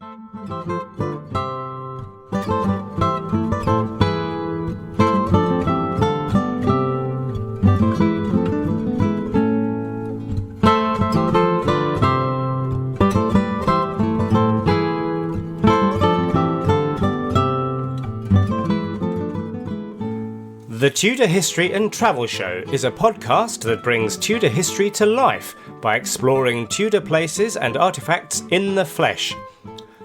The Tudor History and Travel Show is a podcast that brings Tudor history to life by exploring Tudor places and artefacts in the flesh.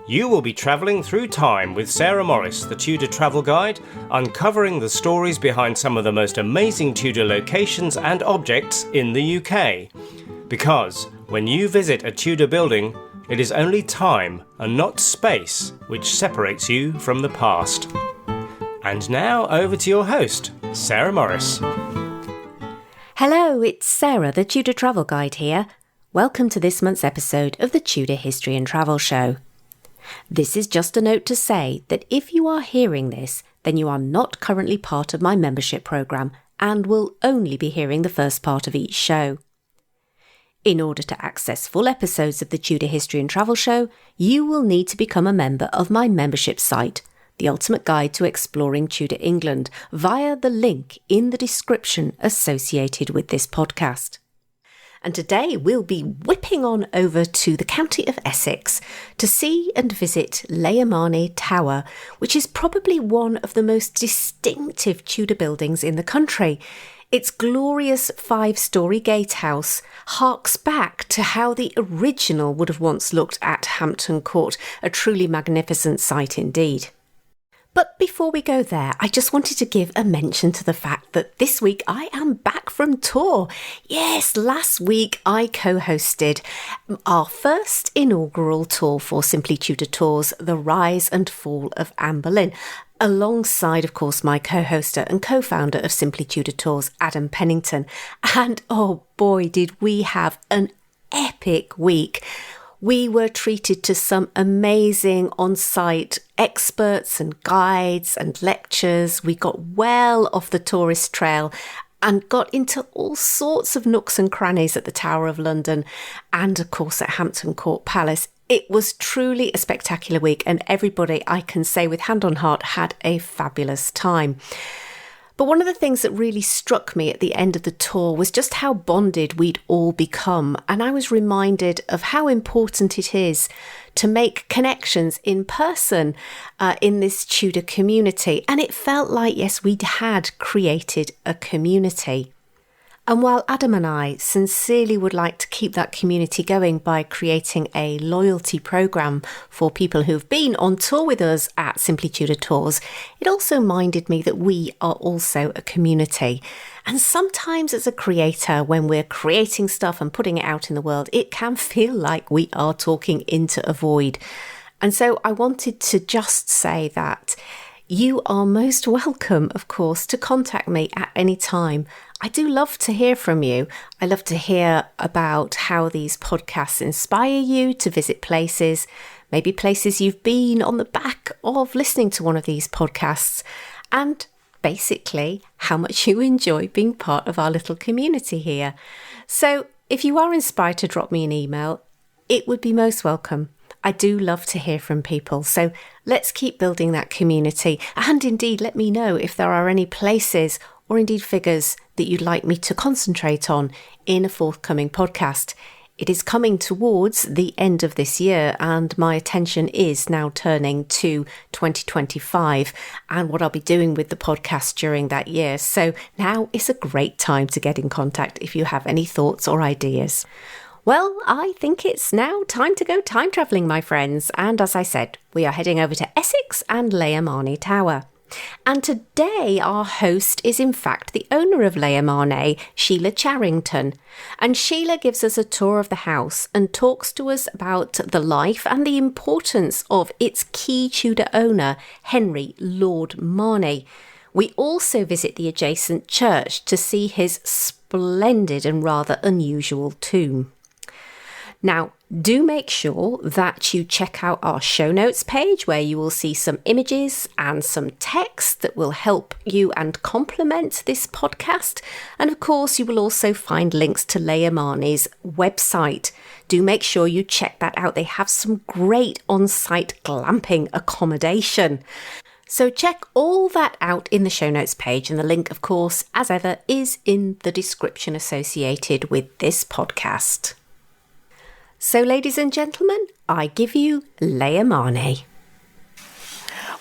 You will be travelling through time with Sarah Morris, the Tudor travel guide, uncovering the stories behind some of the most amazing Tudor locations and objects in the UK. Because when you visit a Tudor building, it is only time and not space which separates you from the past. And now over to your host, Sarah Morris. Hello, it's Sarah, the Tudor travel guide here. Welcome to this month's episode of the Tudor History and Travel Show. This is just a note to say that if you are hearing this, then you are not currently part of my membership programme and will only be hearing the first part of each show. In order to access full episodes of the Tudor History and Travel Show, you will need to become a member of my membership site, The Ultimate Guide to Exploring Tudor England, via the link in the description associated with this podcast. And today we'll be whipping on over to the county of Essex to see and visit Marney Tower, which is probably one of the most distinctive Tudor buildings in the country. Its glorious 5-storey gatehouse harks back to how the original would have once looked at Hampton Court, a truly magnificent sight indeed. But before we go there, I just wanted to give a mention to the fact that this week I am back from tour. Yes, last week I co-hosted our first inaugural tour for Simply Tudor Tours, The Rise and Fall of Anne Boleyn, alongside, of course, my co-hoster and co-founder of Simply Tudor Tours, Adam Pennington. And oh boy, did we have an epic week. We were treated to some amazing on-site experts and guides and lectures. We got well off the tourist trail and got into all sorts of nooks and crannies at the Tower of London and, of course, at Hampton Court Palace. It was truly a spectacular week, and everybody, I can say with hand on heart, had a fabulous time. But one of the things that really struck me at the end of the tour was just how bonded we'd all become. And I was reminded of how important it is to make connections in person in this Tudor community. And it felt like, yes, we had created a community. And while Adam and I sincerely would like to keep that community going by creating a loyalty programme for people who've been on tour with us at Simply Tudor Tours, it also minded me that we are also a community. And sometimes as a creator, when we're creating stuff and putting it out in the world, it can feel like we are talking into a void. And so I wanted to just say that you are most welcome, of course, to contact me at any time. I do love to hear from you. I love to hear about how these podcasts inspire you to visit places, maybe places you've been on the back of listening to one of these podcasts, and basically how much you enjoy being part of our little community here. So if you are inspired to drop me an email, it would be most welcome. I do love to hear from people, so let's keep building that community, and indeed let me know if there are any places or indeed figures that you'd like me to concentrate on in a forthcoming podcast. It is coming towards the end of this year, and my attention is now turning to 2025 and what I'll be doing with the podcast during that year. So now is a great time to get in contact if you have any thoughts or ideas. Well, I think it's now time to go time travelling, my friends. And as I said, we are heading over to Essex and Marney Tower. And today our host is in fact the owner of Marney, Sheila Charrington. And Sheila gives us a tour of the house and talks to us about the life and the importance of its key Tudor owner, Henry Lord Marney. We also visit the adjacent church to see his splendid and rather unusual tomb. Now, do make sure that you check out our show notes page where you will see some images and some text that will help you and complement this podcast. And of course, you will also find links to Leah Marney's website. Do make sure you check that out. They have some great on-site glamping accommodation. So check all that out in the show notes page, and the link, of course, as ever, is in the description associated with this podcast. So, ladies and gentlemen, I give you Leah Marney.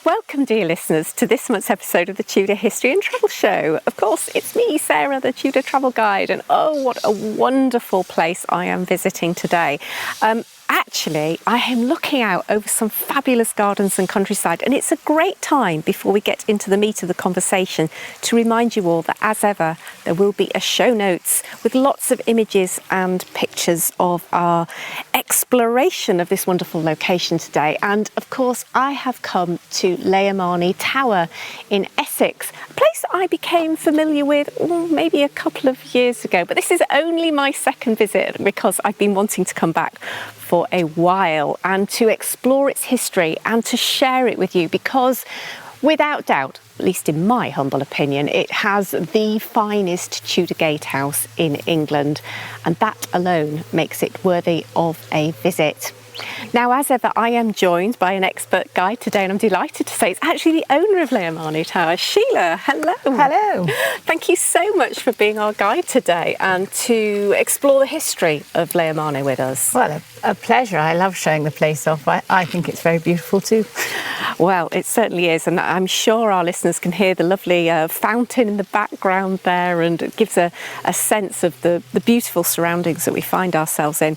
Welcome, dear listeners, to this month's episode of the Tudor History and Travel Show. Of course, it's me, Sarah, the Tudor Travel Guide, and oh, what a wonderful place I am visiting today. Actually, I am looking out over some fabulous gardens and countryside, and it's a great time before we get into the meat of the conversation to remind you all that, as ever, there will be a show notes with lots of images and pictures of our exploration of this wonderful location today. And of course, I have come to Leah Marney Tower in Essex, a place I became familiar with maybe a couple of years ago, but this is only my second visit because I've been wanting to come back for a while and to explore its history and to share it with you, because without doubt, at least in my humble opinion, it has the finest Tudor gatehouse in England, and that alone makes it worthy of a visit. Now, as ever, I am joined by an expert guide today, and I'm delighted to say it's actually the owner of Leah Marney Tower, Sheila. Hello. Hello. Thank you so much for being our guide today and to explore the history of Leah Marney with us. Well, a pleasure. I love showing the place off. I think it's very beautiful too. Well, it certainly is, and I'm sure our listeners can hear the lovely fountain in the background there, and it gives a sense of the beautiful surroundings that we find ourselves in.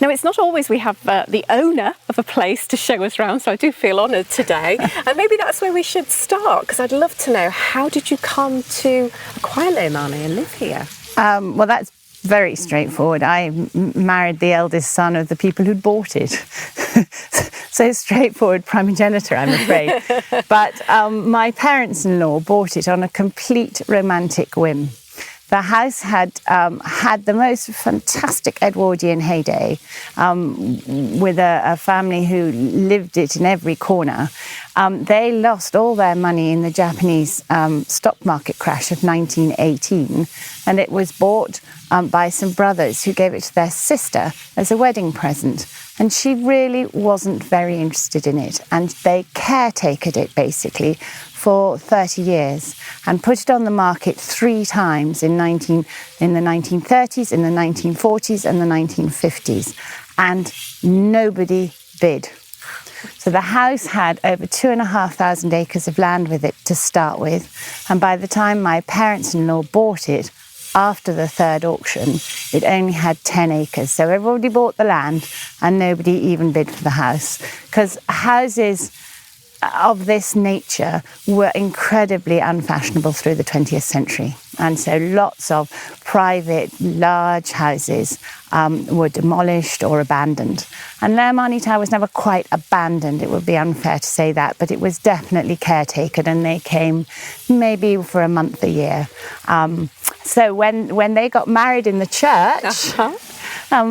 Now, it's not always we have the owner of a place to show us around, so I do feel honoured today. And maybe that's where we should start, because I'd love to know, how did you come to acquire Leah Marney and live here? Well, that's very straightforward. I married the eldest son of the people who'd bought it. So straightforward, primogenitor, I'm afraid. But my parents-in-law bought it on a complete romantic whim. The house had the most fantastic Edwardian heyday, with a family who lived it in every corner. They lost all their money in the Japanese stock market crash of 1918, and it was bought by some brothers who gave it to their sister as a wedding present. And she really wasn't very interested in it, and they caretakered it basically for 30 years and put it on the market 3 times in the 1930s, in the 1940s and the 1950s, and nobody bid. So the house had over 2,500 acres of land with it to start with, and by the time my parents-in-law bought it, after the third auction, it only had 10 acres. So everybody bought the land and nobody even bid for the house, because houses of this nature were incredibly unfashionable through the 20th century. And so lots of private, large houses were demolished or abandoned. And Leah Marney Tower was never quite abandoned. It would be unfair to say that, but it was definitely caretaken, and they came maybe for a month a year. So when they got married in the church,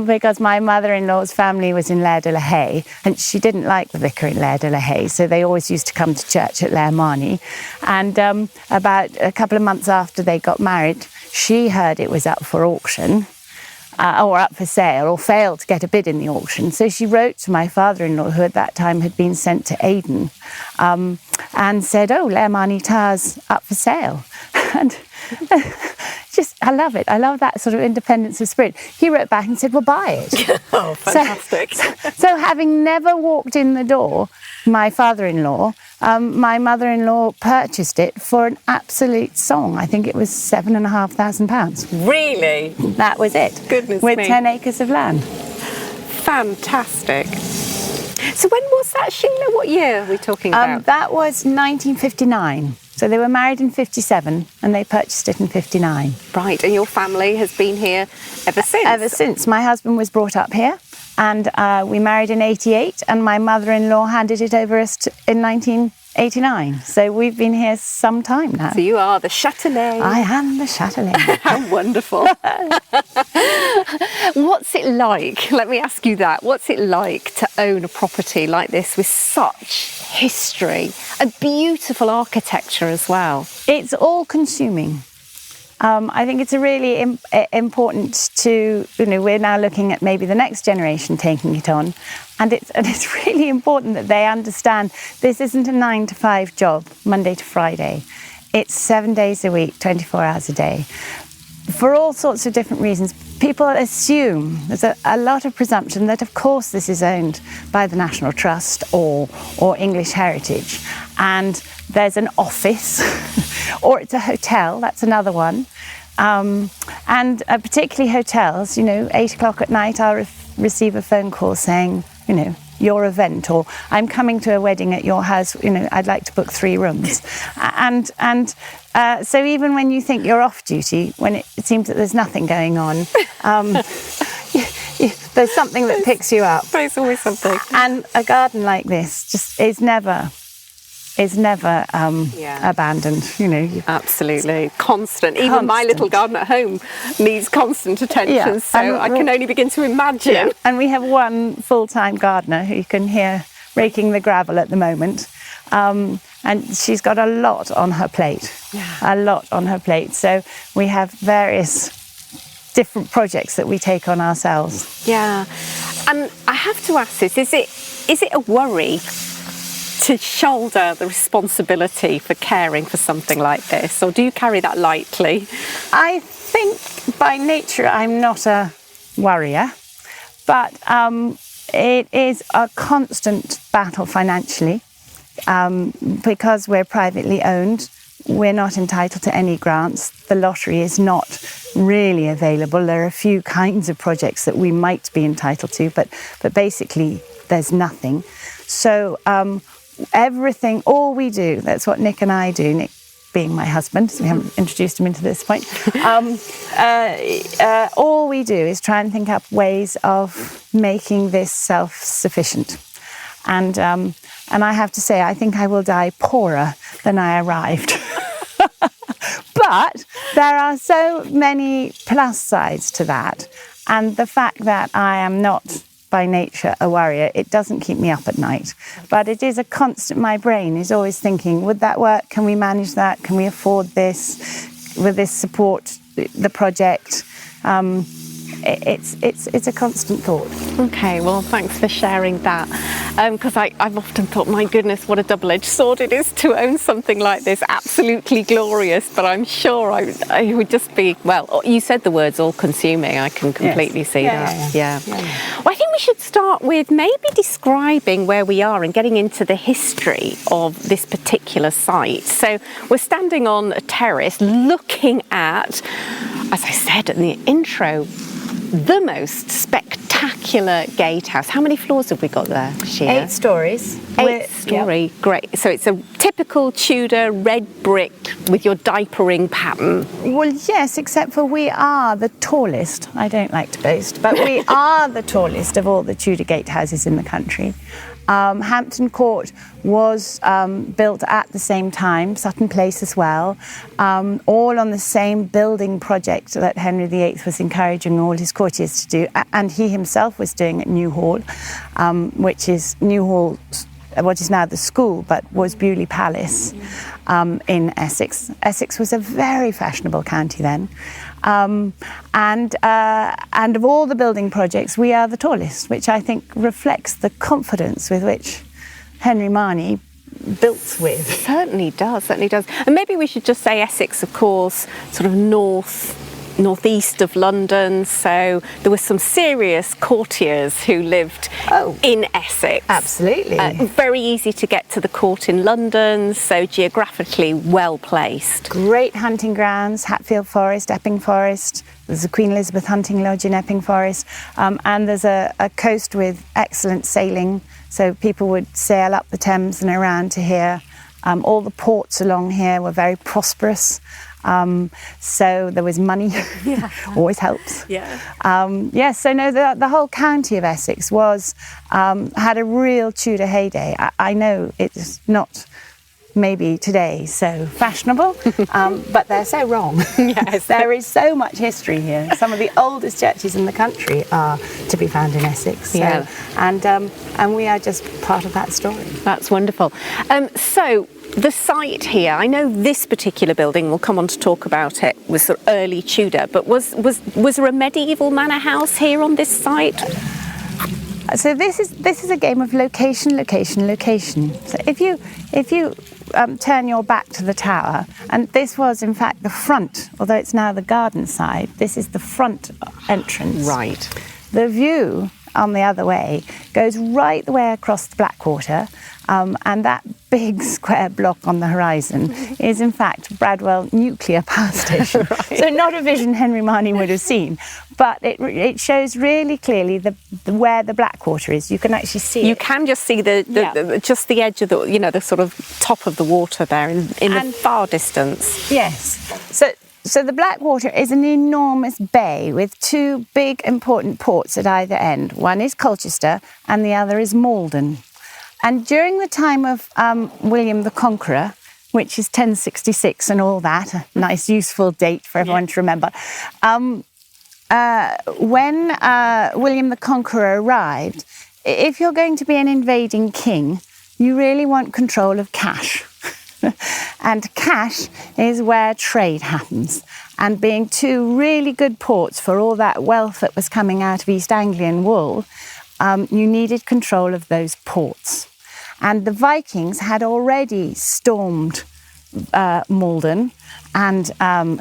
because my mother-in-law's family was in Laird de la Haye, and she didn't like the vicar in Laird de la Haye, so they always used to come to church at Leah Marney. And about a couple of months after they got married, she heard it was up for auction, or up for sale, or failed to get a bid in the auction. So she wrote to my father-in-law, who at that time had been sent to Aden, and said, "Oh, Leah Marney Tower's up for sale." And I love it. I love that sort of independence of spirit. He wrote back and said, "Well, buy it." Oh, fantastic. So having never walked in the door, my father-in-law, my mother-in-law purchased it for an absolute song. I think it was £7,500. Really? That was it. Goodness with me. 10 acres of land. Fantastic. So when was that, Sheila? What year are we talking about? That was 1959. So they were married in 57 and they purchased it in 59. Right, and your family has been here ever since? Ever since. My husband was brought up here, and we married in 88, and my mother-in-law handed it over us in 89. So we've been here some time now. So you are the Châtelet. I am the Châtelet. How wonderful. What's it like? Let me ask you that. What's it like to own a property like this with such history, a beautiful architecture as well? It's all consuming. I think it's a really important to, we're now looking at maybe the next generation taking it on. And it's really important that they understand this isn't a 9-to-5 job, Monday to Friday. It's 7 days a week, 24 hours a day. For all sorts of different reasons, people assume, there's a lot of presumption that of course this is owned by the National Trust or English Heritage. And there's an office or it's a hotel, that's another one. And particularly hotels, 8 o'clock at night, I'll receive a phone call saying, your event, or I'm coming to a wedding at your house, I'd like to book 3 rooms. So even when you think you're off duty, when it seems that there's nothing going on, there's something that picks you up. There's always something. And a garden like this just is never abandoned. Absolutely, constant. Even my little garden at home needs constant attention, so I can only begin to imagine. Yeah. And we have one full-time gardener who you can hear raking the gravel at the moment, and she's got a lot on her plate. A lot on her plate. So we have various different projects that we take on ourselves. Yeah, and I have to ask this: is it a worry to shoulder the responsibility for caring for something like this, or do you carry that lightly? I think by nature I'm not a worrier, but it is a constant battle financially. Because we're privately owned, we're not entitled to any grants. The lottery is not really available. There are a few kinds of projects that we might be entitled to, but basically there's nothing. So everything, all we do, that's what Nick and I do, Nick being my husband, so we haven't introduced him into this point, all we do is try and think up ways of making this self-sufficient. And I have to say, I think I will die poorer than I arrived. But there are so many plus sides to that. And the fact that I am not by nature a worrier, it doesn't keep me up at night. But it is a constant, my brain is always thinking, would that work? Can we manage that? Can we afford this? Will this support the project? It's a constant thought. Okay, well, thanks for sharing that. Because I've often thought, my goodness, what a double-edged sword it is to own something like this. Absolutely glorious, but I'm sure I would just be, well, you said the words all-consuming. I can completely see that. Yeah. Well, I think we should start with maybe describing where we are and getting into the history of this particular site. So we're standing on a terrace looking at, as I said in the intro, the most spectacular gatehouse. How many floors have we got there, Sheila? 8 stories. 8-storey, great. So it's a typical Tudor red brick with your diapering pattern. Well, yes, except for we are the tallest. I don't like to boast, but we are the tallest of all the Tudor gatehouses in the country. Hampton Court was built at the same time, Sutton Place as well, all on the same building project that Henry VIII was encouraging all his courtiers to do, and he himself was doing at Newhall, which is Newhall, what is now the school, but was Bewley Palace in Essex. Essex was a very fashionable county then. And of all the building projects, we are the tallest, which I think reflects the confidence with which Henry Marney built with. Certainly does. And maybe we should just say Essex, of course, sort of northeast of London, so there were some serious courtiers who lived in Essex. Absolutely. Very easy to get to the court in London, so geographically well placed. Great hunting grounds, Hatfield Forest, Epping Forest. There's a Queen Elizabeth hunting lodge in Epping Forest, and there's a coast with excellent sailing, so people would sail up the Thames and around to here. All the ports along here were very prosperous. So there was money, always helps. So no, the whole county of Essex was had a real Tudor heyday. I know it's not maybe today so fashionable, but they're so wrong. Yes. There is so much history here. Some of the oldest churches in the country are to be found in Essex. So, Yeah. and we are just part of that story. That's wonderful. So the site here, I know this particular building, we'll come on to talk about it, was sort of early Tudor, but was there a medieval manor house here on this site? So this is a game of location, location, location. So if you turn your back to the tower, and this was in fact the front, although it's now the garden side, this is the front entrance. Right. The view on the other way goes right the way across the Blackwater, and that big square block on the horizon is in fact Bradwell Nuclear Power Station. Right. So not a vision Henry Marney would have seen, but it shows really clearly where the Blackwater is. You can actually see You it. can just see just the edge of the sort of top of the water there in the far distance. Yes. So the Blackwater is an enormous bay with two big important ports at either end. One is Colchester and the other is Malden. And during the time of William the Conqueror, which is 1066 and all that, a nice useful date for everyone to remember, when William the Conqueror arrived, if you're going to be an invading king, you really want control of cash. And cash is where trade happens. And being two really good ports for all that wealth that was coming out of East Anglian wool, you needed control of those ports. And the Vikings had already stormed Malden and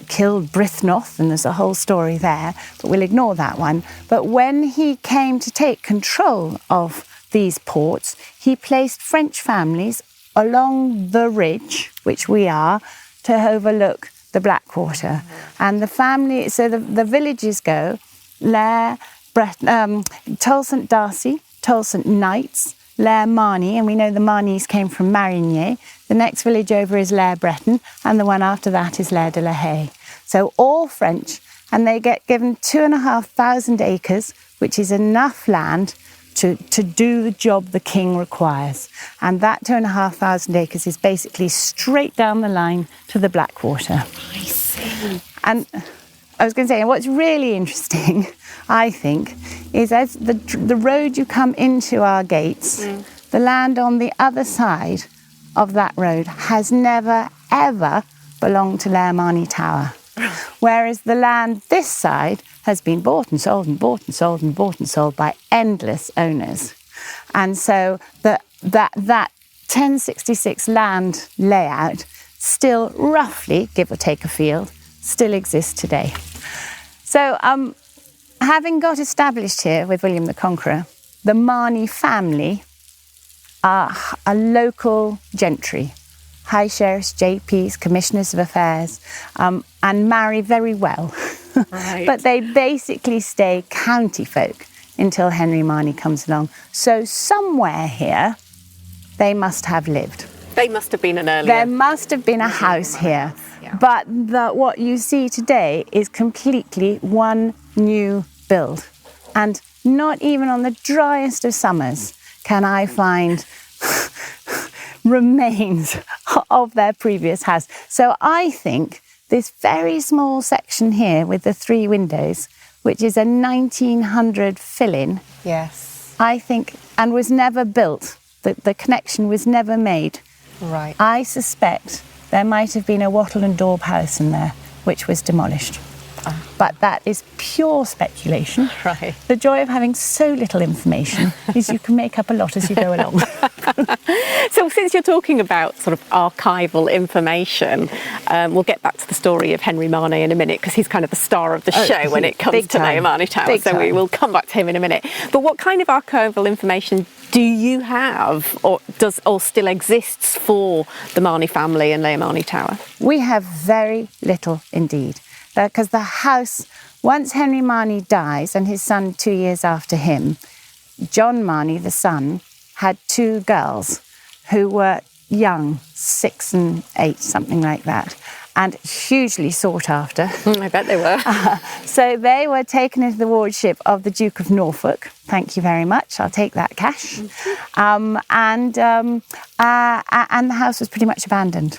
killed Brythnoth, and there's a whole story there, but we'll ignore that one. But when he came to take control of these ports, he placed French families along the ridge, which we are, to overlook the Blackwater. And the family, so the villages go, Lair, Tol St Darcy, Tol St Knights, Lair Marney, and we know the Marneys came from Marigny. The next village over is Lair Breton, and the one after that is Lair de la Haye. So all French, and they get given 2,500 acres, which is enough land to do the job the king requires. And that 2,500 acres is basically straight down the line to the Blackwater. I see. And I was going to say, what's really interesting, I think, is as the road you come into our gates, the land on the other side of that road has never, ever belonged to Lair Marney Tower. Whereas the land this side has been bought and sold and bought and sold and bought and sold by endless owners. And so that 1066 land layout still roughly, give or take a field, still exists today. So having got established here with William the Conqueror, the Marney family are a local gentry, high sheriffs, JPs, commissioners of affairs, and marry very well. Right. But they basically stay county folk until Henry Marney comes along. So somewhere here, they must have lived. They must have been an earlier. There must have been a house here. Yeah. But what you see today is completely one new build. And not even on the driest of summers can I find remains of their previous house. So I think this very small section here with the 3 windows, which is a 1900 fill-in, Yes. I think, and was never built, the connection was never made. Right. I suspect there might have been a wattle and daub house in there, which was demolished. But that is pure speculation. Right. The joy of having so little information is you can make up a lot as you go along. So since you're talking about sort of archival information, we'll get back to the story of Henry Marney in a minute, because he's kind of the star of the show when it comes to Lair Marney Tower. Big so we time. will come back to him in a minute. But what kind of archival information do you have, or still exists for the Marney family and Lair Marney Tower? We have very little indeed. Because the house, once Henry Marney dies and his son 2 years after him, John Marney, the son, had 2 girls who were young, 6 and 8, something like that. and hugely sought after. I bet they were. So they were taken into the wardship of the Duke of Norfolk. Thank you very much. I'll take that cash. And the house was pretty much abandoned.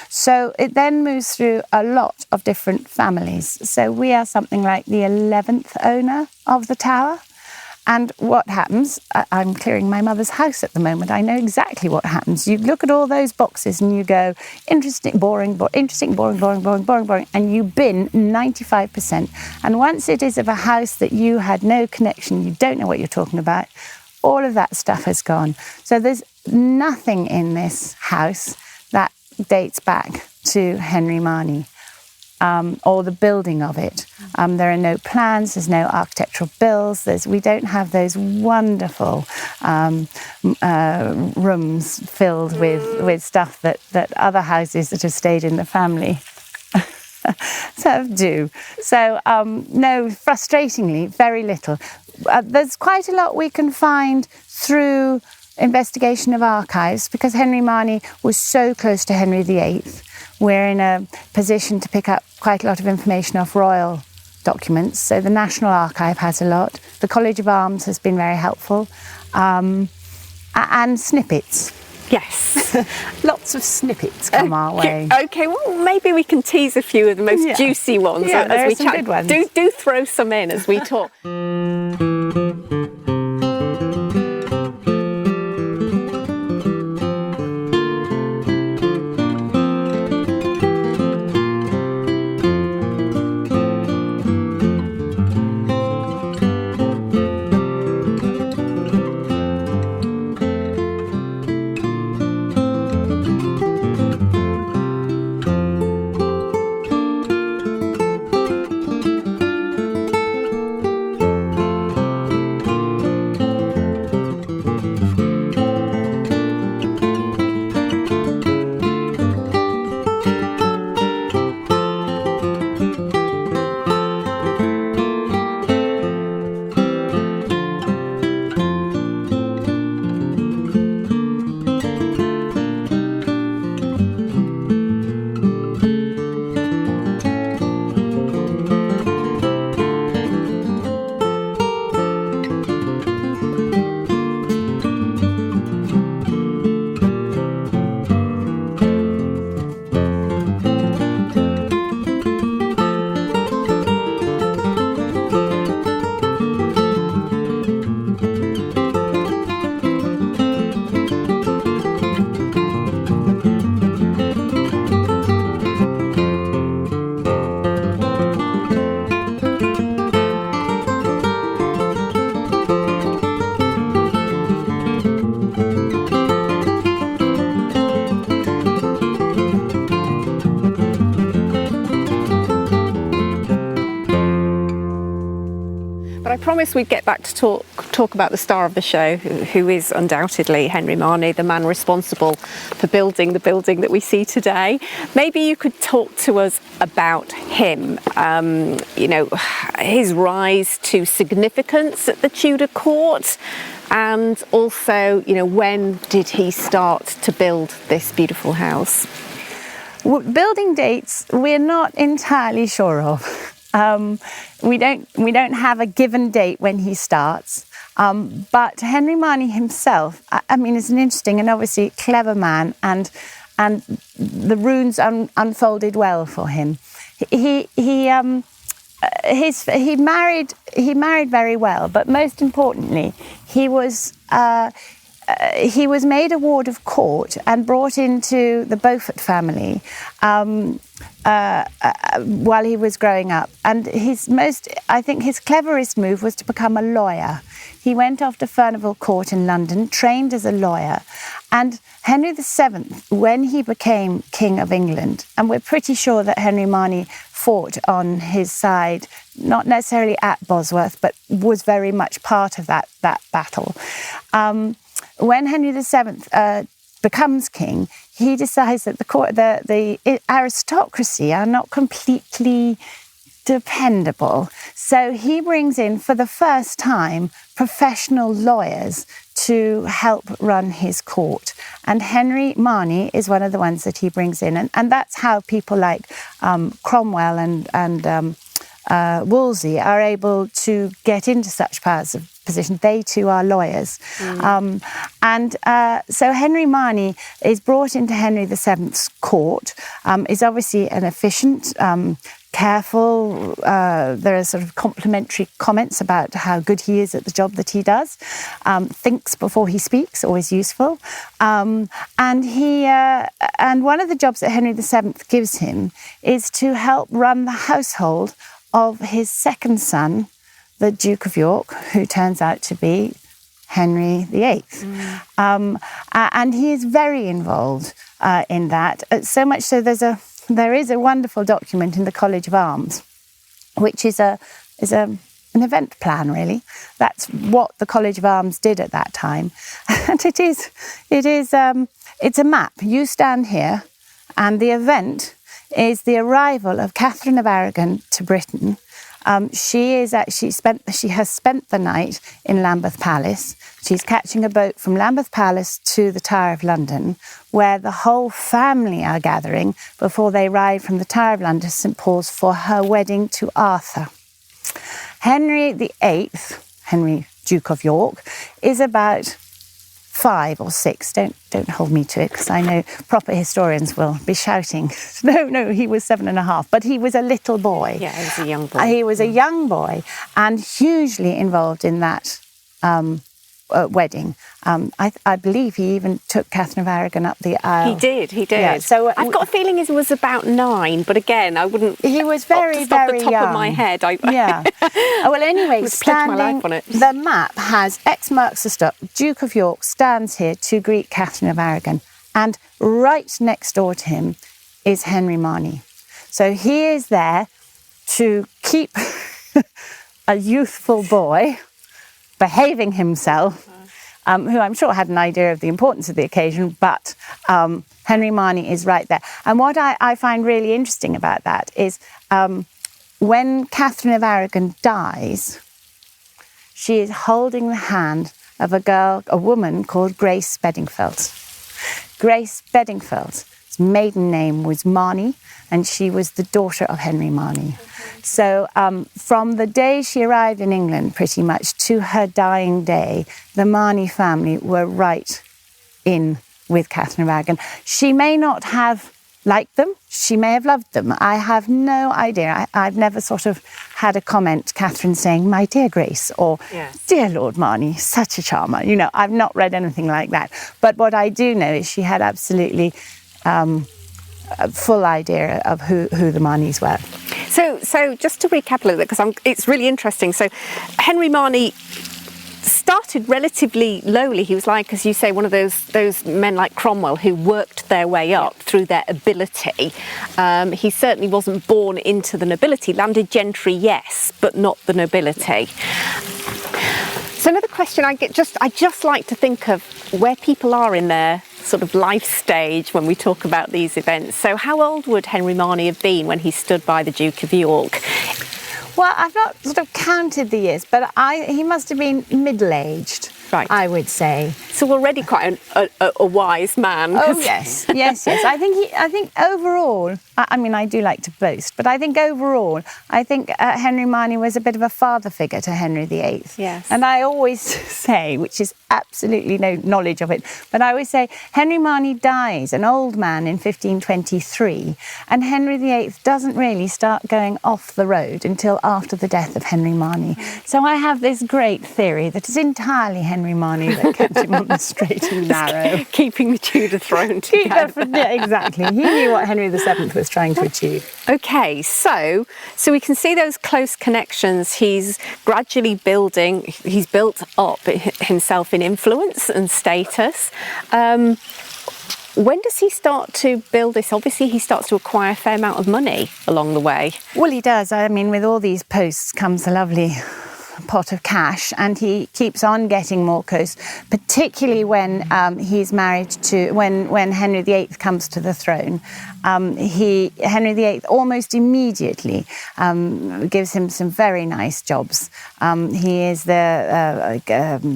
So it then moves through a lot of different families. So we are something like the 11th owner of the tower. And what happens, I'm clearing my mother's house at the moment. I know exactly what happens. You look at all those boxes and you go, interesting, boring, interesting, boring, and you bin 95%. And once it is of a house that you had no connection, you don't know what you're talking about, all of that stuff has gone. So there's nothing in this house that dates back to Henry Marney. Or the building of it. There are no plans, there's no architectural bills, we don't have those wonderful rooms filled with stuff that other houses that have stayed in the family sort of do. So, no, frustratingly, very little. There's quite a lot we can find through investigation of archives, because Henry Marney was so close to Henry VIII. We're in a position to pick up quite a lot of information off royal documents. So the National Archive has a lot. The College of Arms has been very helpful. And snippets. Yes. Lots of snippets come our way. Okay, well, maybe we can tease a few of the most juicy ones as we chat. Good ones. Do throw some in as we talk. I promised we'd get back to talk about the star of the show, who is undoubtedly Henry Marney, the man responsible for building the building that we see today. Maybe you could talk to us about him, his rise to significance at the Tudor court, and also, when did he start to build this beautiful house? Building dates, we're not entirely sure of. We don't have a given date when he starts, but Henry Marney himself, is an interesting and obviously clever man, and the runes unfolded well for him. He married very well, but most importantly, he was made a ward of court and brought into the Beaufort family while he was growing up. And his cleverest move was to become a lawyer. He went off to Furnivall Court in London, trained as a lawyer. And Henry VII, when he became King of England, and we're pretty sure that Henry Marney fought on his side, not necessarily at Bosworth, but was very much part of that battle. When Henry VII becomes king, he decides that the aristocracy are not completely dependable. So he brings in, for the first time, professional lawyers to help run his court. And Henry Marney is one of the ones that he brings in. And that's how people like Cromwell and Wolsey are able to get into such powers of position. They too are lawyers. So Henry Marney is brought into Henry VII's court, is obviously an efficient, careful, there are sort of complimentary comments about how good he is at the job that he does, thinks before he speaks, always useful. And one of the jobs that Henry VII gives him is to help run the household of his second son, the Duke of York, who turns out to be Henry VIII. And he is very involved in that, so much so there is a wonderful document in the College of Arms, which is an event plan, really. That's what the College of Arms did at that time. And it's a map. You stand here, and the event is the arrival of Catherine of Aragon to Britain. She has spent the night in Lambeth Palace. She's catching a boat from Lambeth Palace to the Tower of London, where the whole family are gathering before they ride from the Tower of London to St Paul's for her wedding to Arthur. Henry VIII, Henry Duke of York, is about 5 or 6. Don't hold me to it, because I know proper historians will be shouting, no, he was 7.5, but he was a little boy. Yeah, he was a young boy. He was a young boy and hugely involved in that wedding. I believe he even took Catherine of Aragon up the aisle. He did. Yeah, so I've got a feeling he was about 9, but again, I wouldn't. He was very, very young. Off the top young. of my head, yeah. Well, anyway, my life on it. The map has X marks the spot. Duke of York stands here to greet Catherine of Aragon, and right next door to him is Henry Marney. So he is there to keep a youthful boy behaving himself, who I'm sure had an idea of the importance of the occasion, but Henry Marney is right there. And what I find really interesting about that is when Catherine of Aragon dies, she is holding the hand of a woman called Grace Bedingfeld. Grace Bedingfeld's maiden name was Marney, and she was the daughter of Henry Marney. So from the day she arrived in England, pretty much, to her dying day, the Marney family were right in with Catherine of Aragon. She may not have liked them. She may have loved them. I have no idea. I've never sort of had a comment, Catherine saying, "My dear Grace," or yes, "Dear Lord Marney, such a charmer." You know, I've not read anything like that. But what I do know is she had absolutely a full idea of who the Marneys were. So just to recap a little bit, because it's really interesting. So Henry Marney started relatively lowly. He was like, as you say, one of those men like Cromwell who worked their way up through their ability. He certainly wasn't born into the nobility. Landed gentry, yes, but not the nobility. So another question I just like to think of where people are in their sort of life stage when we talk about these events. So how old would Henry Marney have been when he stood by the Duke of York? Well, I've not sort of counted the years, but he must have been middle-aged, right, I would say. So already quite a wise man. Oh, yes. I think overall, I mean, I do like to boast, but I think overall, Henry Marney was a bit of a father figure to Henry VIII. Yes. And I always say, which is absolutely no knowledge of it, but I always say Henry Marney dies an old man in 1523, and Henry VIII doesn't really start going off the road until after the death of Henry Marney. So I have this great theory that it's entirely Henry Marney that kept him on the straight and narrow. Keeping the Tudor throne together. Yeah, exactly. He knew what Henry VII was trying to achieve. Okay, so we can see those close connections. He's gradually he's built up himself in influence and status. When does he start to build this? Obviously, he starts to acquire a fair amount of money along the way. Well, he does. I mean, with all these posts comes a lovely pot of cash, and he keeps on getting more posts, particularly when he's married to, when Henry VIII comes to the throne. Henry VIII almost immediately gives him some very nice jobs. He is the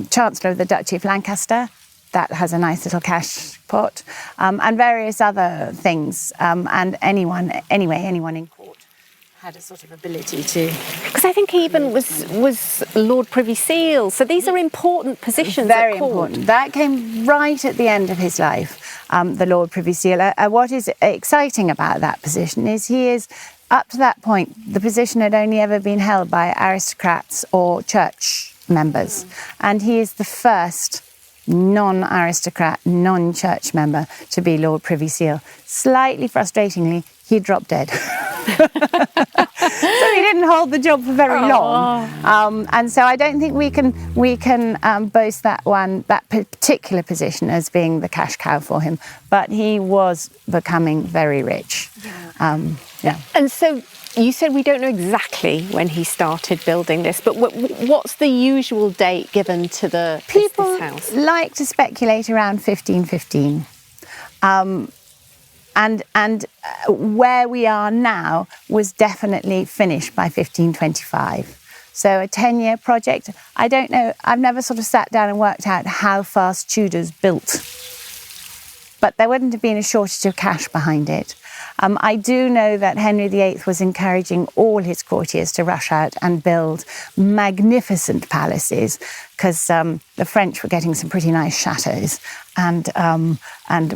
Chancellor of the Duchy of Lancaster. that has a nice little cash pot, and various other things. And anyone in court had a sort of ability to... Because I he even was Lord Privy Seal. So these are important positions Very at court. important. That came right at the end of his life, the Lord Privy Seal. What is exciting about that position is he is, up to that point, the position had only ever been held by aristocrats or church members. And he is the first non-aristocrat, non-church member to be Lord Privy Seal. Slightly frustratingly, he dropped dead. So he didn't hold the job for very long. And so I don't think we can boast that particular position as being the cash cow for him. But he was becoming very rich. And so you said we don't know exactly when he started building this, but what's the usual date given to this house? People like to speculate around 1515. And where we are now was definitely finished by 1525. So a 10-year project. I don't know, I've never sort of sat down and worked out how fast Tudors built. But there wouldn't have been a shortage of cash behind it. I do know that Henry VIII was encouraging all his courtiers to rush out and build magnificent palaces, because the French were getting some pretty nice chateaux, and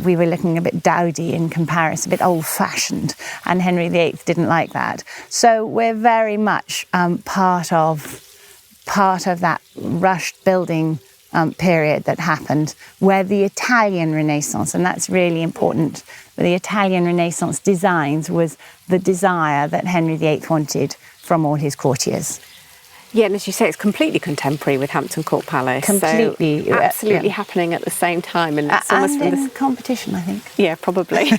we were looking a bit dowdy in comparison, a bit old-fashioned, and Henry VIII didn't like that. So we're very much part of that rushed building period that happened, where the Italian Renaissance, and that's really important, the Italian Renaissance designs was the desire that Henry VIII wanted from all his courtiers. Yeah, and as you say, it's completely contemporary with Hampton Court Palace. Completely. So absolutely happening at the same time. And it's almost in competition, I think. Yeah, probably.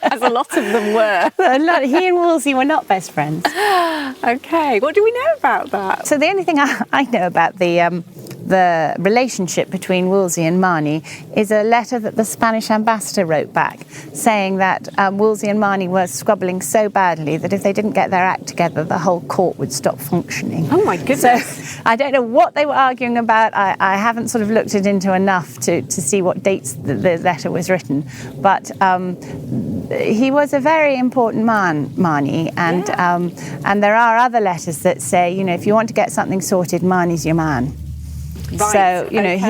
As a lot of them were. He and Wolsey were not best friends. Okay, what do we know about that? So the only thing I know about the relationship between Wolsey and Marney is a letter that the Spanish ambassador wrote back, saying that Wolsey and Marney were squabbling so badly that if they didn't get their act together, the whole court would stop functioning. Oh my goodness. So I don't know what they were arguing about. I haven't sort of looked it into enough to see what dates the letter was written. But he was a very important man, Marney, and there are other letters that say, if you want to get something sorted, Marney's your man. Right, so,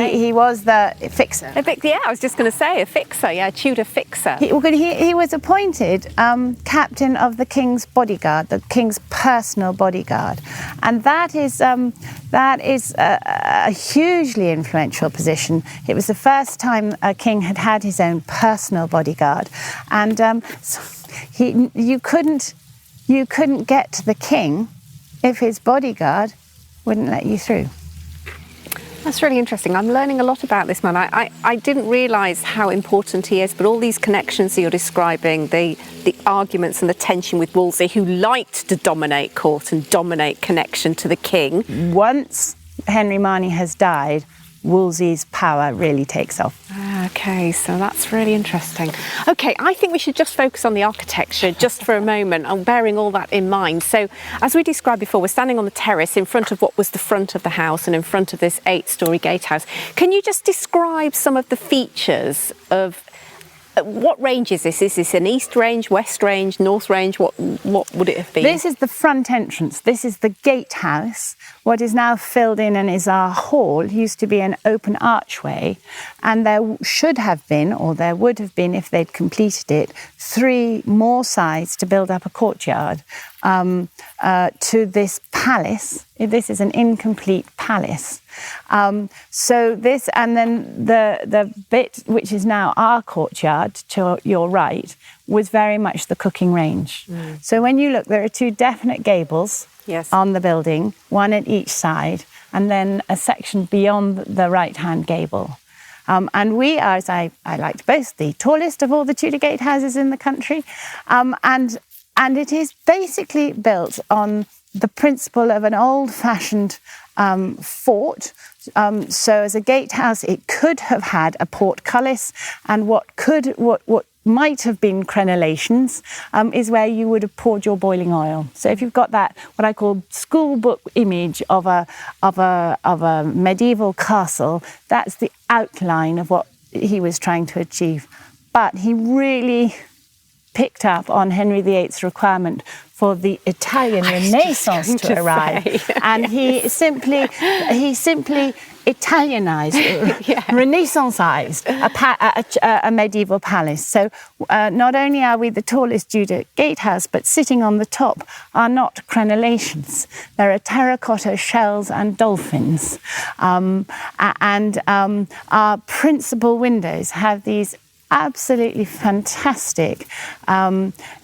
he was the fixer. I was just going to say, a fixer, Tudor fixer. He was appointed captain of the King's bodyguard, the King's personal bodyguard. And that is a hugely influential position. It was the first time a king had his own personal bodyguard. And you couldn't get to the king if his bodyguard wouldn't let you through. That's really interesting. I'm learning a lot about this man. I didn't realise how important he is, but all these connections that you're describing, the arguments and the tension with Wolsey, who liked to dominate court and dominate connection to the king. Once Henry Marney has died, Wolsey's power really takes off. Okay, so that's really interesting. Okay, I think we should just focus on the architecture just for a moment, and bearing all that in mind. So, as we described before, we're standing on the terrace in front of what was the front of the house and in front of this 8-storey gatehouse. Can you just describe some of the features of what range is this? Is this an east range, west range, north range? What would it have been? This is the front entrance. This is the gatehouse. What is now filled in and is our hall used to be an open archway, and there should have been, or there would have been if they'd completed it, 3 more sides to build up a courtyard to this palace. This is an incomplete palace. So this, and then the bit which is now our courtyard to your right was very much the cooking range. So when you look, there are 2 definite gables on the building, one at each side, and then a section beyond the right-hand gable. And we are, as I like to boast, the tallest of all the Tudor gatehouses in the country. And it is basically built on the principle of an old-fashioned fort. So as a gatehouse, it could have had a portcullis, and what might have been crenellations is where you would have poured your boiling oil. So if you've got that, what I call school book image of a medieval castle, that's the outline of what he was trying to achieve. But he really picked up on Henry VIII's requirement for the Italian Renaissance to arrive, and he simply Italianized, Renaissanceized a medieval palace. So not only are we the tallest Tudor gatehouse, but sitting on the top are not crenellations. There are terracotta shells and dolphins, and our principal windows have these absolutely fantastic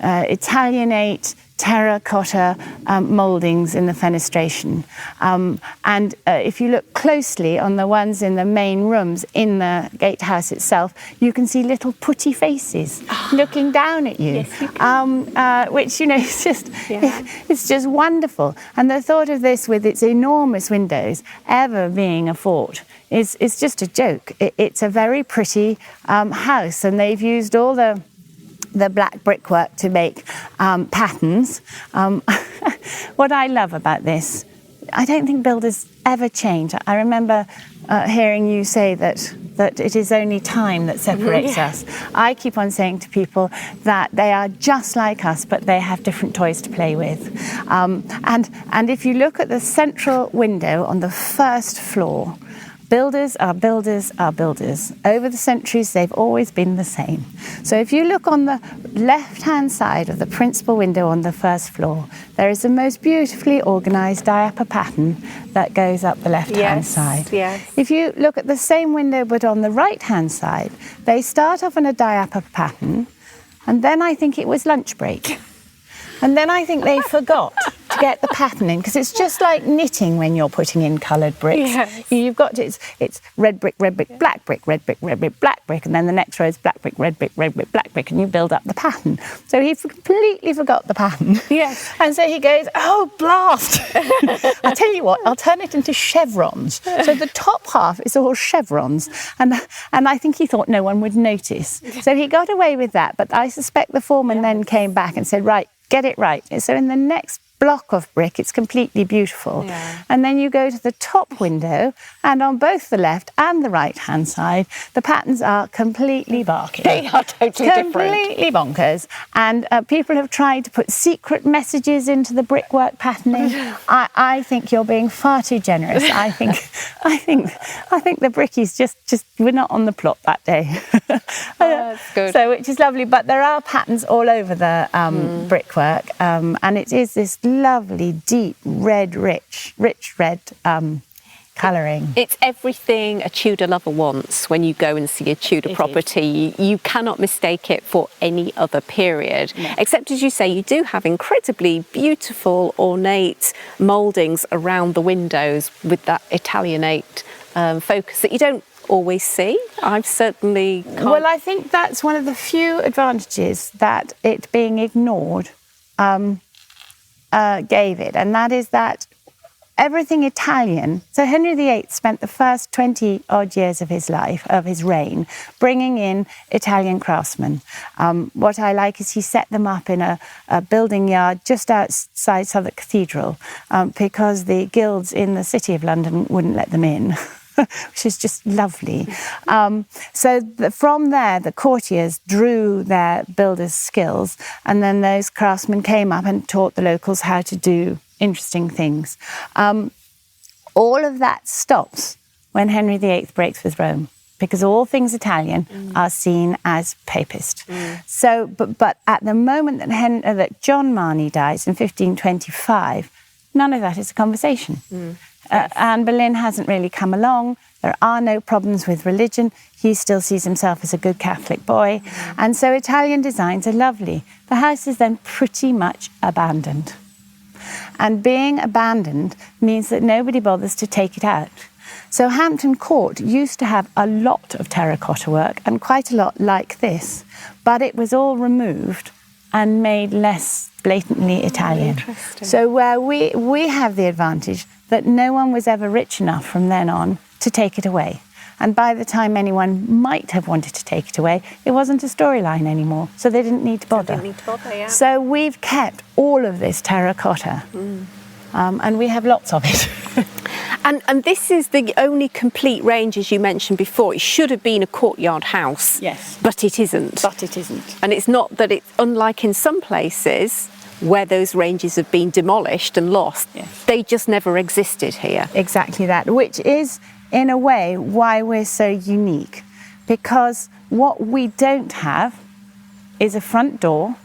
Italianate terracotta mouldings in the fenestration. And if you look closely on the ones in the main rooms in the gatehouse itself, you can see little putty faces looking down at you, which, you know, is just, it's just wonderful. And the thought of this with its enormous windows ever being a fort is just a joke. It's a very pretty house, and they've used all the black brickwork to make patterns. What I love about this, I don't think builders ever change. I remember hearing you say that it is only time that separates us. I keep on saying to people that they are just like us, but they have different toys to play with. And if you look at the central window on the first floor, builders are builders are builders. Over the centuries, they've always been the same. So if you look on the left-hand side of the principal window on the first floor, there is the most beautifully organised diaper pattern that goes up the left-hand side. Yes. If you look at the same window but on the right-hand side, they start off on a diaper pattern, and then I think it was lunch break. And then I think they forgot to get the pattern in, because it's just like knitting when you're putting in coloured bricks. Yes. You've got it's red brick, black brick, red brick, black brick, and then the next row is black brick, black brick, and you build up the pattern. So he completely forgot the pattern. Yes. And so he goes, oh, blast! I'll tell you what, I'll turn it into chevrons. So the top half is all chevrons, and I think he thought no one would notice. So he got away with that, but I suspect the foreman then came back and said, right, get it right. So in the next block of brick, it's completely beautiful. Yeah. And then you go to the top window, and on both the left and the right-hand side, the patterns are completely barking. They are totally different. Completely bonkers. And people have tried to put secret messages into the brickwork patterning. I think you're being far too generous. I think the brickies just were not on the plot that day. That's good. So, which is lovely. But there are patterns all over the brickwork, and it is this lovely, deep, rich red colouring. It's everything a Tudor lover wants when you go and see a Tudor property. You cannot mistake it for any other period. No. Except, as you say, you do have incredibly beautiful, ornate mouldings around the windows with that Italianate focus that you don't always see. I've certainly can't. Well, I think that's one of the few advantages that it being ignored gave it, and that is that everything Italian. So Henry VIII spent the first 20 odd years of his life, of his reign, bringing in Italian craftsmen. What I like is he set them up in a building yard just outside Southwark Cathedral, because the guilds in the City of London wouldn't let them in. Which is just lovely. From there, the courtiers drew their builders' skills, and then those craftsmen came up and taught the locals how to do interesting things. All of that stops when Henry VIII breaks with Rome, because all things Italian are seen as papist. So, but at the moment that John Marney dies in 1525, none of that is a conversation. Anne Boleyn hasn't really come along. There are no problems with religion. He still sees himself as a good Catholic boy. And so Italian designs are lovely. The house is then pretty much abandoned. And being abandoned means that nobody bothers to take it out. So Hampton Court used to have a lot of terracotta work, and quite a lot like this, but it was all removed and made less blatantly Italian. So where we have the advantage that no one was ever rich enough from then on to take it away. And by the time anyone might have wanted to take it away, it wasn't a storyline anymore, so they didn't need to bother. So we've kept all of this terracotta, and we have lots of it. And this is the only complete range, as you mentioned before. It should have been a courtyard house. Yes. But it isn't. But it isn't. And it's not that it's unlike in some places where those ranges have been demolished and lost. Yes. They just never existed here. Exactly that, which is, in a way, why we're so unique. Because what we don't have is a front door,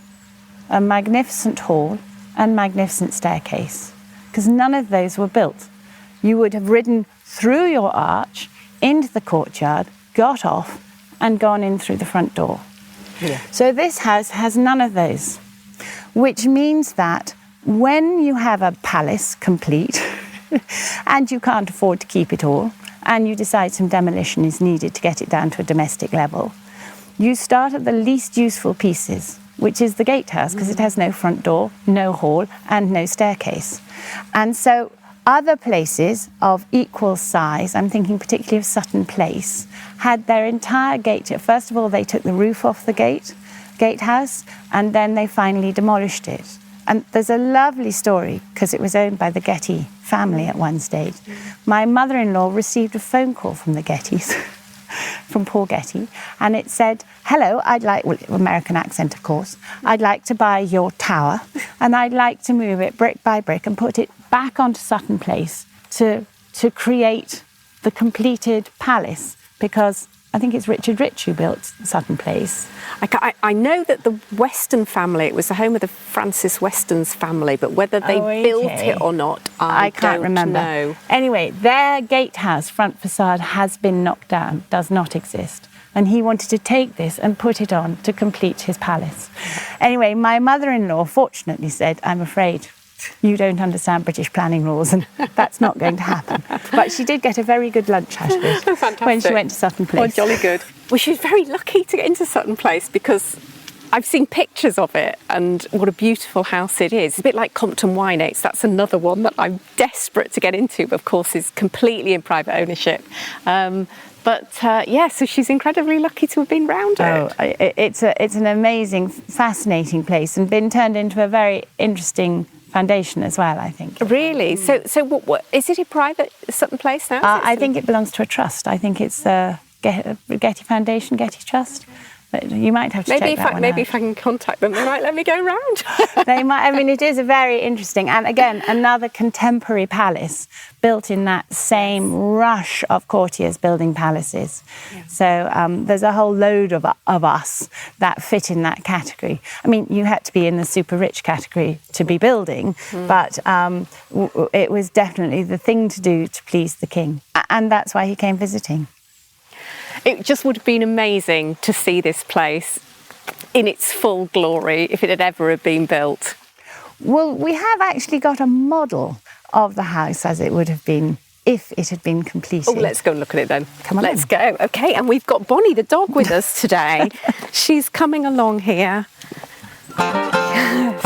a magnificent hall, and magnificent staircase. Because none of those were built. You would have ridden through your arch, into the courtyard, got off, and gone in through the front door. Yeah. So this house has none of those, which means that when you have a palace complete and you can't afford to keep it all, and you decide some demolition is needed to get it down to a domestic level, you start at the least useful pieces, which is the gatehouse, because it has no front door, no hall, and no staircase. And so other places of equal size, I'm thinking particularly of Sutton Place, had their entire gate. First of all, they took the roof off the gatehouse, and then they finally demolished it. And there's a lovely story, because it was owned by the Getty family at one stage. My mother-in-law received a phone call from the Gettys, from Paul Getty, and it said, hello, well, American accent, of course, I'd like to buy your tower, and I'd like to move it brick by brick and put it back onto Sutton Place to create the completed palace, because I think it's Richard Rich who built Sutton Place. I know that the Weston family, it was the home of the Francis Weston's family, but whether they built it or not, I can't don't remember. know. Anyway, their gatehouse front facade has been knocked down, does not exist. And he wanted to take this and put it on to complete his palace. Anyway, my mother-in-law fortunately said, I'm afraid you don't understand British planning laws, and that's not going to happen. But she did get a very good lunch out of it when she went to Sutton Place. Oh, jolly good. Well, she was very lucky to get into Sutton Place, because I've seen pictures of it and what a beautiful house it is. It's a bit like Compton Wineates. That's another one that I'm desperate to get into, but of course is completely in private ownership. So she's incredibly lucky to have been round it. It's an amazing, fascinating place, and been turned into a very interesting foundation as well, I think. Really? So what is it a private Sutton Place now? I think it belongs to a trust. I think it's Getty Foundation, Getty Trust. But you might have to check that one out. If I can contact them, they might let me go round. They might. I mean, it is a very interesting, and again, another contemporary palace built in that same rush of courtiers building palaces. Yeah. So there's a whole load of us that fit in that category. I mean, you had to be in the super rich category to be building, but it was definitely the thing to do to please the king, and that's why he came visiting. It just would have been amazing to see this place in its full glory if it had ever been built. Well, we have actually got a model of the house as it would have been if it had been completed. Oh, let's go and look at it then. Come on. Let's go. Okay, and we've got Bonnie the dog with us today. She's coming along here. Yes.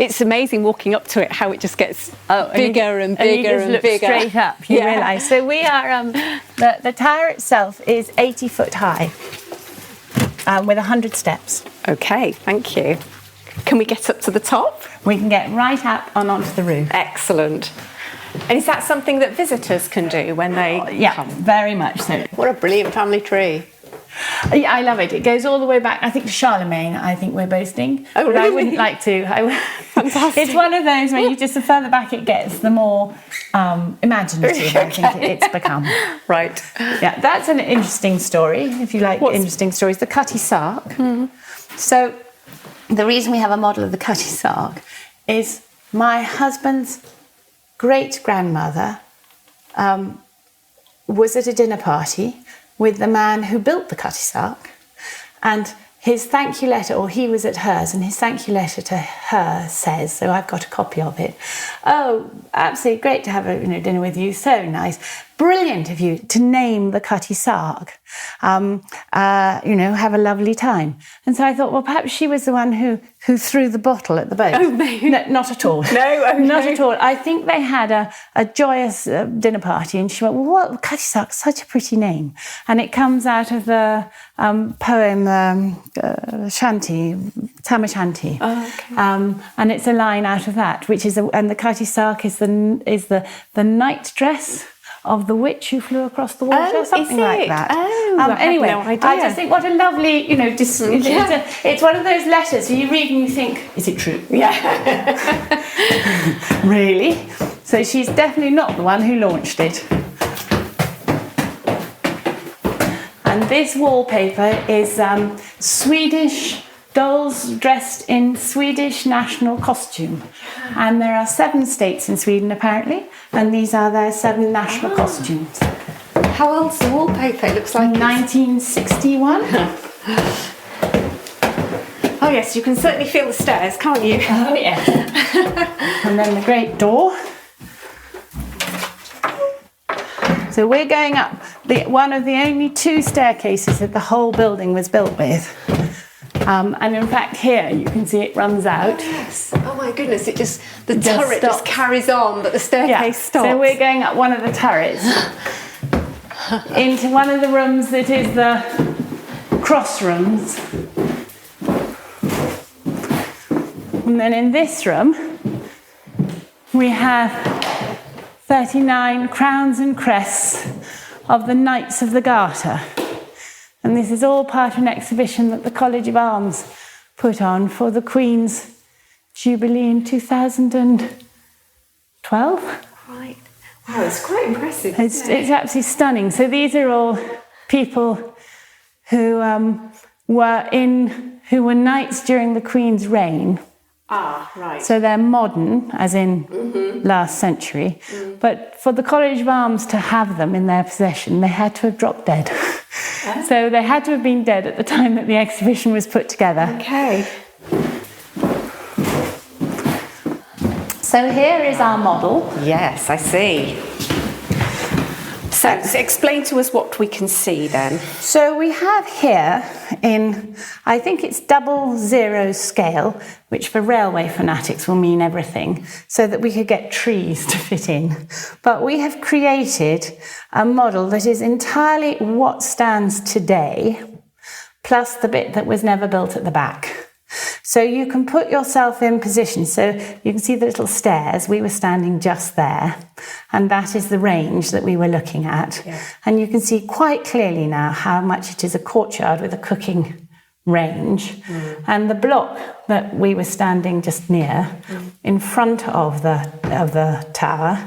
it's amazing walking up to it, how it just gets bigger and bigger and and bigger. Straight up, you realise. So we are, the tower itself is 80 foot high with 100 steps. Okay, thank you. Can we get up to the top? We can get right up and onto the roof. Excellent. And is that something that visitors can do when they come? Very much so. What a brilliant family tree. Yeah, I love it. It goes all the way back, I think, to Charlemagne, I think we're boasting. Oh, but really? I wouldn't like to. Fantastic. It's one of those where the further back it gets, the more imaginative I think it's become. Right. Yeah, that's an interesting story, if you like interesting stories. The Cutty Sark. Mm-hmm. So the reason we have a model of the Cutty Sark is my husband's great-grandmother was at a dinner party with the man who built the Cutty Sark, and his thank you letter, or he was at hers, and his thank you letter to her says, so I've got a copy of it, "Oh, absolutely great to have a dinner with you, so nice. Brilliant of you to name the Cutty Sark. Have a lovely time." And so I thought, well, perhaps she was the one who threw the bottle at the boat. Oh, maybe. No, not at all. No, okay. Not at all. I think they had a joyous dinner party, and she went, "Well, what, Cutty Sark, such a pretty name." And it comes out of the poem Shanty, Tam O'Shanter. Oh, okay. And it's a line out of that, which is, and the Cutty Sark is the night dress of the witch who flew across the water, something like that. Oh, anyway, no idea. I just think what a lovely, it's one of those letters you read and you think, is it true? Yeah. Really? So she's definitely not the one who launched it. And this wallpaper is Swedish dolls dressed in Swedish national costume. And there are 7 states in Sweden, apparently, and these are their 7 national costumes. How old's the wallpaper? It looks like 1961. Oh yes, you can certainly feel the stairs, can't you? Oh yeah. And then the great door. So we're going up one of the only 2 staircases that the whole building was built with. And in fact, here you can see it runs out. Yes. Oh my goodness! The turret just carries on, but the staircase stops. So we're going up one of the turrets into one of the rooms that is the cross rooms. And then in this room, we have 39 crowns and crests of the Knights of the Garter. And this is all part of an exhibition that the College of Arms put on for the Queen's Jubilee in 2012. Right. Wow, it's quite impressive. It's absolutely stunning. So these are all people who were knights during the Queen's reign. Ah, right. So they're modern, as in last century. Mm. But for the College of Arms to have them in their possession, they had to have dropped dead. So they had to have been dead at the time that the exhibition was put together. Okay. So here is our model. Yes, I see. So explain to us what we can see then. So we have here I think it's 00 scale, which for railway fanatics will mean everything, so that we could get trees to fit in. But we have created a model that is entirely what stands today, plus the bit that was never built at the back. So you can put yourself in position. So you can see the little stairs. We were standing just there. And that is the range that we were looking at. Yeah. And you can see quite clearly now how much it is a courtyard with a cooking range. Mm. And the block that we were standing just near, in front of the tower,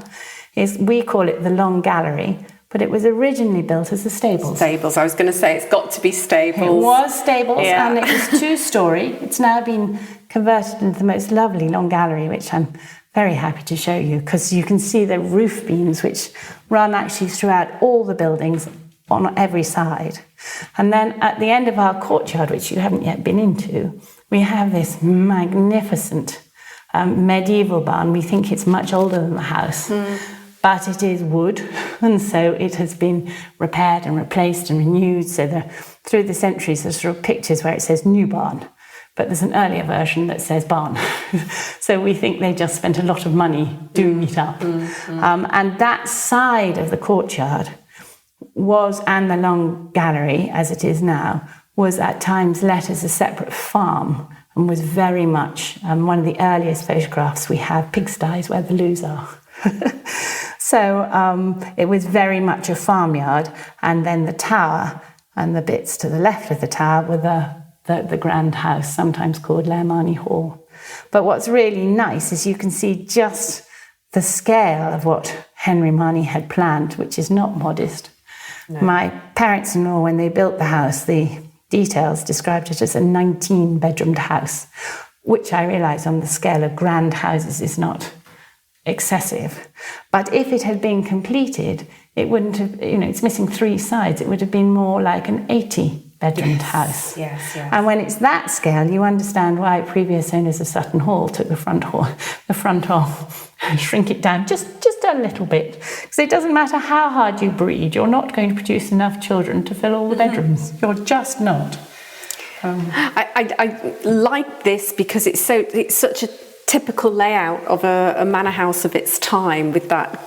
we call it the Long Gallery. But it was originally built as a stables. Stables. I was going to say it's got to be stables. It was stables, yeah. And it was 2-storey. It's now been converted into the most lovely Long Gallery, which I'm very happy to show you, because you can see the roof beams, which run actually throughout all the buildings on every side. And then at the end of our courtyard, which you haven't yet been into, we have this magnificent medieval barn. We think it's much older than the house. Mm. But it is wood, and so it has been repaired and replaced and renewed. So through the centuries, there's sort of pictures where it says new barn, but there's an earlier version that says barn. So we think they just spent a lot of money doing it up. And that side of the courtyard was, and the long gallery, as it is now, was at times let as a separate farm, and was very much, one of the earliest photographs we have, pigsties where the loos are. So it was very much a farmyard, and then the tower and the bits to the left of the tower were the grand house, sometimes called Marney Hall. But what's really nice is you can see just the scale of what Henry Marney had planned, which is not modest. No. My parents-in-law, when they built the house, the details described it as a 19-bedroomed house, which I realise on the scale of grand houses is not excessive. But if it had been completed, it wouldn't have, it's missing 3 sides. It would have been more like an 80-bedroomed house. Yes. And when it's that scale, you understand why previous owners of Sutton Hall took the front hall, shrink it down just a little bit. Because it doesn't matter how hard you breed, you're not going to produce enough children to fill all the bedrooms. You're just not. I like this because it's such a typical layout of a manor house of its time, with that,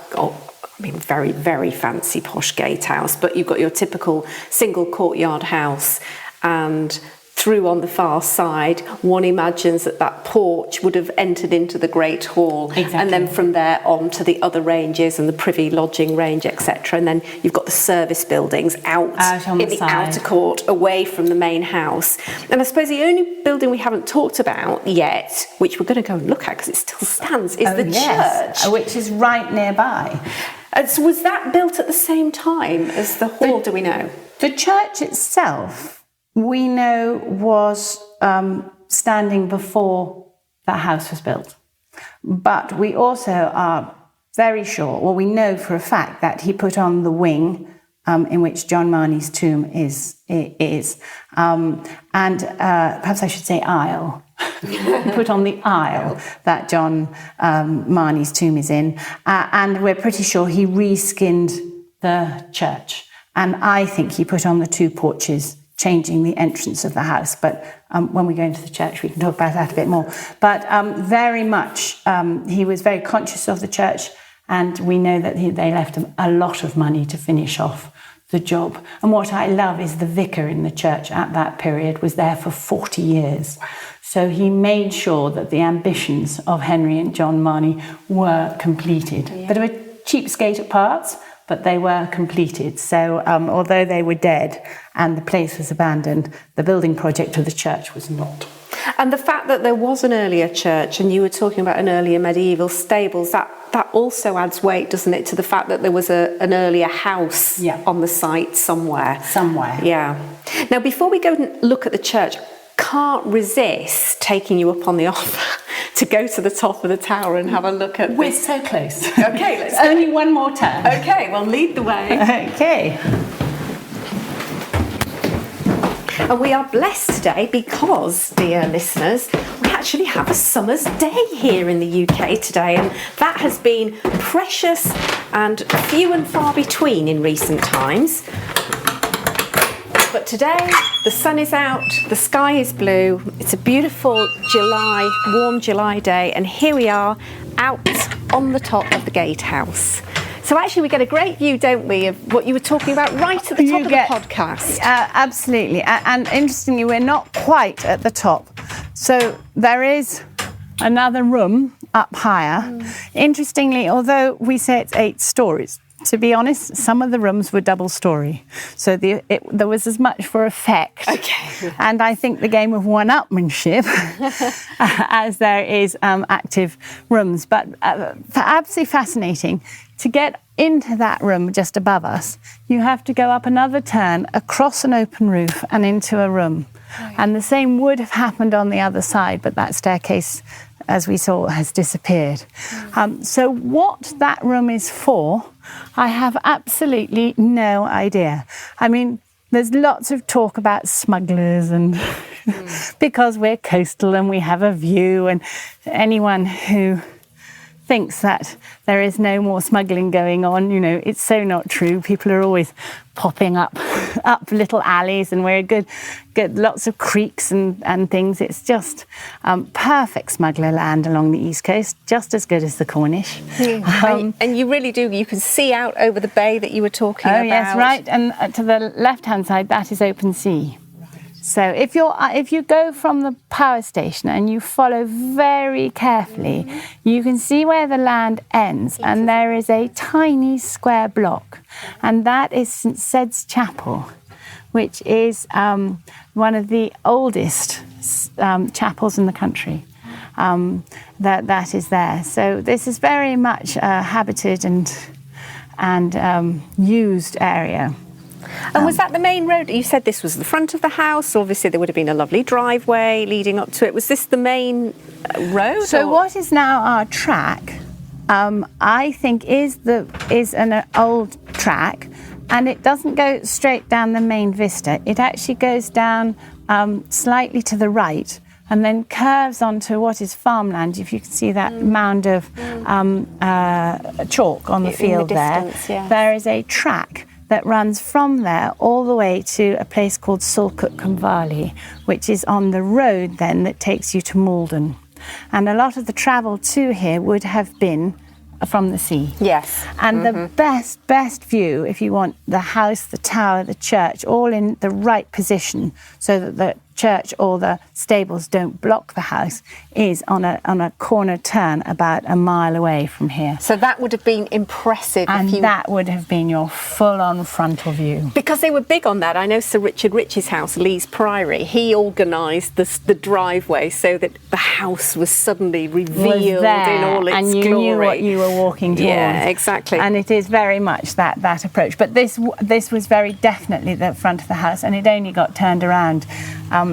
very, very fancy posh gatehouse, but you've got your typical single courtyard house, and through on the far side, one imagines that porch would have entered into the Great Hall. Exactly. And then from there on to the other ranges and the privy lodging range, etc. And then you've got the service buildings out in the outer court, away from the main house. And I suppose the only building we haven't talked about yet, which we're going to go and look at because it still stands, is the church. Which is right nearby. So was that built at the same time as the hall, do we know? The church itself, we know, was standing before that house was built. But we also are very sure, we know for a fact that he put on the wing in which John Marney's tomb is. And perhaps I should say aisle. Put on the aisle that John Marney's tomb is in. And we're pretty sure he reskinned the church. And I think he put on the 2 porches, changing the entrance of the house. But when we go into the church, we can talk about that a bit more. But very much, he was very conscious of the church, and we know that they left him a lot of money to finish off the job. And what I love is the vicar in the church at that period was there for 40 years. So he made sure that the ambitions of Henry and John Marney were completed. Yeah. Bit of a cheapskate at parts, but they were completed. So although they were dead and the place was abandoned, the building project of the church was not. And the fact that there was an earlier church, and you were talking about an earlier medieval stables, that also adds weight, doesn't it, to the fact that there was an earlier house on the site somewhere. Yeah. Now, before we go and look at the church, can't resist taking you up on the offer to go to the top of the tower and have a look at We're so close. Okay, let's go. Only one more turn. Okay, well, lead the way. Okay. And we are blessed today because, dear listeners, we actually have a summer's day here in the UK today, and that has been precious and few and far between in recent times. But today, the sun is out, the sky is blue, it's a beautiful warm July day, and here we are out on the top of the gatehouse. So actually we get a great view, don't we, of what you were talking about right at the top of the podcast. Absolutely. And interestingly, we're not quite at the top. So there is another room up higher. Interestingly, although we say it's 8 stories, to be honest, some of the rooms were double-storey. So there was as much for effect. Okay. And I think the game of one-upmanship as there is active rooms. But absolutely fascinating. To get into that room just above us, you have to go up another turn, across an open roof and into a room. Right. And the same would have happened on the other side, but that staircase, as we saw, has disappeared. So what that room is for, I have absolutely no idea. I mean, there's lots of talk about smugglers and because we're coastal and we have a view, and anyone who thinks that there is no more smuggling going on. You know, it's so not true. People are always popping up little alleys, and we're good lots of creeks and things. It's just perfect smuggler land along the East Coast, just as good as the Cornish. And you really do. You can see out over the bay that you were talking about. Oh yes, right. And to the left-hand side, that is open sea. So if you go from the power station and you follow very carefully, you can see where the land ends, and there is a tiny square block, and that is St Sed's Chapel, which is one of the oldest chapels in the country. That is there. So this is very much a habited and used area. And was that the main road? You said this was the front of the house. Obviously, there would have been a lovely driveway leading up to it. Was this the main road? So what is now our track, I think, is an old track, and it doesn't go straight down the main vista. It actually goes down slightly to the right, and then curves onto what is farmland. If you can see that mound of chalk on the field distance, there, yes. There is a track that runs from there all the way to a place called Sulcook Valley, which is on the road then that takes you to Malden. And a lot of the travel to here would have been from the sea. Yes. And the best view, if you want the house, the tower, the church, all in the right position so that the church or the stables don't block the house, is on a corner turn about a mile away from here. So that would have been impressive. And that would have been your full-on frontal view. Because they were big on that. I know Sir Richard Rich's house, Lee's Priory, he organised the driveway so that the house was suddenly revealed in all its and you glory. knew what you were walking towards. Yeah, exactly. And it is very much that approach. But this was very definitely the front of the house, and it only got turned around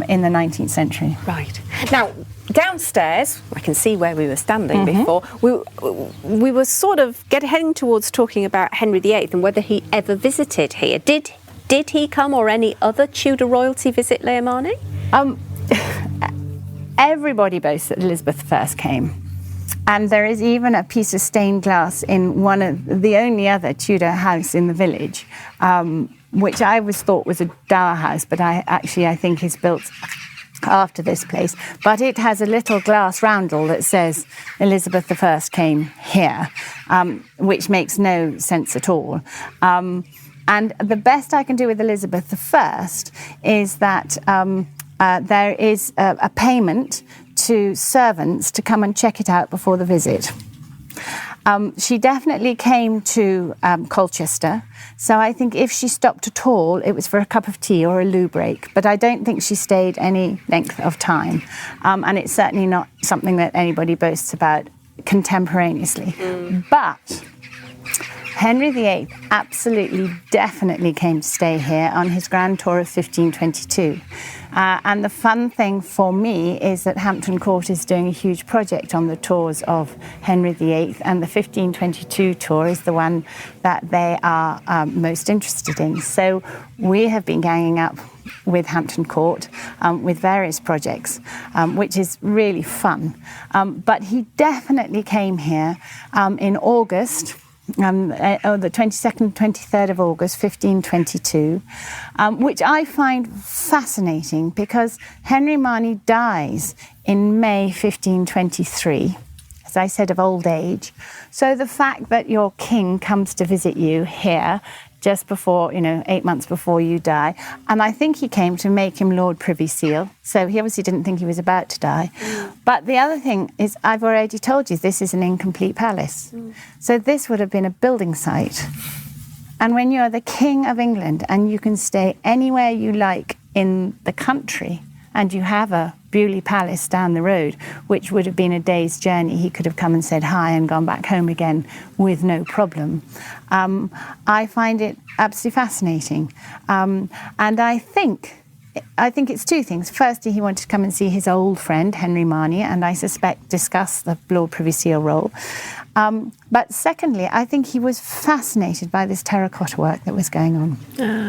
in the 19th century. Right. Now, downstairs, I can see where we were standing before, we were sort of heading towards talking about Henry VIII and whether he ever visited here. Did he come, or any other Tudor royalty visit Leah Marney? Everybody boasts that Elizabeth I came. And there is even a piece of stained glass in one of the only other Tudor house in the village, which I always thought was a dower house, but I think is built after this place. But it has a little glass roundel that says Elizabeth I came here, which makes no sense at all. And the best I can do with Elizabeth I is that there is a payment to servants to come and check it out before the visit. She definitely came to Colchester, so I think if she stopped at all, it was for a cup of tea or a loo break, but I don't think she stayed any length of time, and it's certainly not something that anybody boasts about contemporaneously. But Henry VIII absolutely, definitely came to stay here on his grand tour of 1522. And the fun thing for me is that Hampton Court is doing a huge project on the tours of Henry VIII, and the 1522 tour is the one that they are most interested in. So we have been ganging up with Hampton Court with various projects, which is really fun. But he definitely came here in August, the 22nd, 23rd of August, 1522, which I find fascinating because Henry Marney dies in May 1523, as I said, of old age. So the fact that your king comes to visit you here just before, 8 months before you die. And I think he came to make him Lord Privy Seal. So he obviously didn't think he was about to die. But the other thing is, I've already told you, this is an incomplete palace. So this would have been a building site. And when you're the King of England and you can stay anywhere you like in the country, and you have a Beaulieu Palace down the road, which would have been a day's journey, he could have come and said hi and gone back home again with no problem. I find it absolutely fascinating. And I think it's two things. Firstly, he wanted to come and see his old friend, Henry Marney, and I suspect discuss the Lord Privy Seal role. But secondly, I think he was fascinated by this terracotta work that was going on.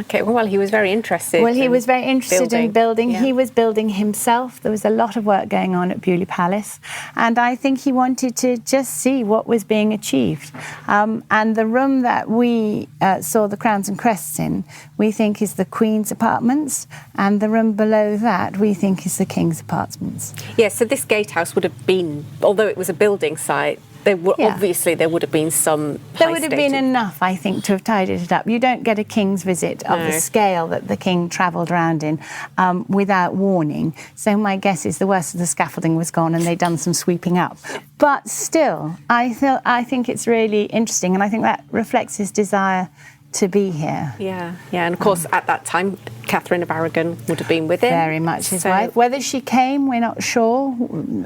Okay, well, he was very interested. Well, he was very interested in building. Yeah. He was building himself. There was a lot of work going on at Beaulieu Palace. And I think he wanted to just see what was being achieved. And the room that we saw the crowns and crests in, we think is the Queen's apartments. And the room below that, we think is the King's apartments. Yes, so this gatehouse would have been, although it was a building site, obviously there would have been some There would have been enough, I think, to have tidied it up. You don't get a king's visit of the scale that the king travelled around in without warning. So my guess is the worst of the scaffolding was gone and they'd done some sweeping up. But still, I think it's really interesting, and I think that reflects his desire to be here. Yeah, and of course at that time Catherine of Aragon would have been with him. Very much his wife. Whether she came, we're not sure.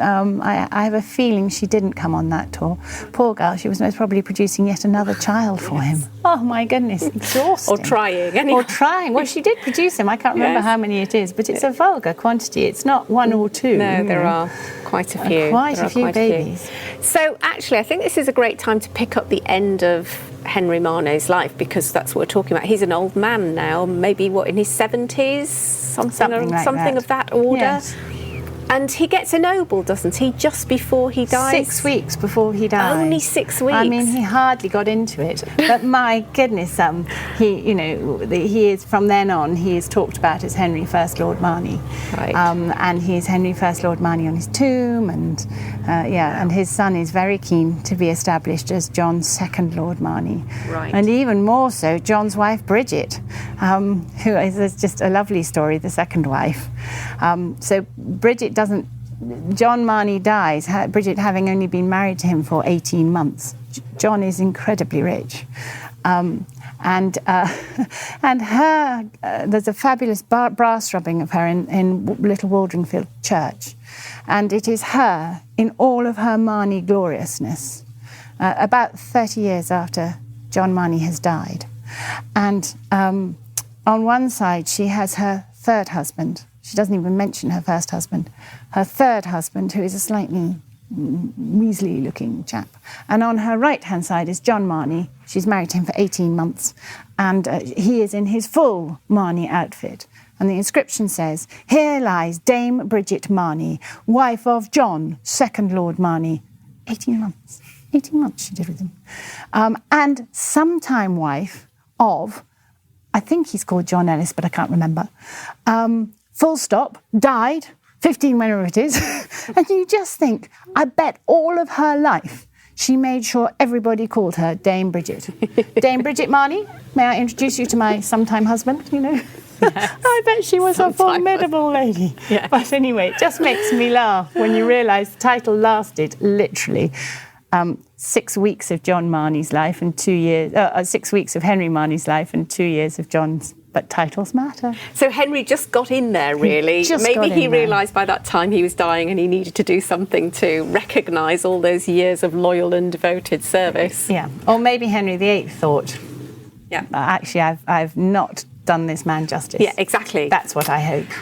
I have a feeling she didn't come on that tour. Poor girl, she was most probably producing yet another child for him. Oh my goodness, exhausting. Or trying, anyway. Or trying. Well, she did produce him. I can't remember how many it is, but it's a vulgar quantity. It's not one or two. No, there are quite a few. Quite a few babies. So actually, I think this is a great time to pick up the end of Henry Marney's life, because that's what we're talking about. He's an old man now, maybe in his 70s, something of that order. Yes. And he gets ennobled, doesn't he, just before he dies? 6 weeks before he died. Only 6 weeks. I mean, he hardly got into it. But my goodness, he is, from then on, he is talked about as Henry First Lord Marney. Right. And he's Henry First Lord Marney on his tomb, and and his son is very keen to be established as John Second Lord Marney. Right. And even more so, John's wife Bridget, who is just a lovely story, the second wife. So Bridget John Marney dies, Bridget having only been married to him for 18 months. John is incredibly rich. And her, there's a fabulous brass rubbing of her in Little Waldringfield Church. And it is her, in all of her Marney gloriousness, about 30 years after John Marney has died. And on one side, she has her third husband. She doesn't even mention her first husband. Her third husband, who is a slightly measly-looking chap. And on her right-hand side is John Marney. She's married to him for 18 months. And he is in his full Marney outfit. And the inscription says, "Here lies Dame Bridget Marney, wife of John, second Lord Marney." 18 months. 18 months she did with him. And sometime wife of, I think he's called John Ellis, but I can't remember. Full stop, died, 15 whenever it is. And you just think, I bet all of her life she made sure everybody called her Dame Bridget. Dame Bridget Marney, may I introduce you to my sometime husband, Yes. I bet she was a formidable lady. Yes. But anyway, it just makes me laugh when you realise the title lasted literally 6 weeks of John Marney's life and 2 years, 6 weeks of Henry Marney's life and 2 years of John's. But titles matter. So Henry just got in there, really. Maybe he realised by that time he was dying and he needed to do something to recognise all those years of loyal and devoted service. Yeah. Or maybe Henry VIII thought, actually, I've not done this man justice. Yeah, exactly. That's what I hope.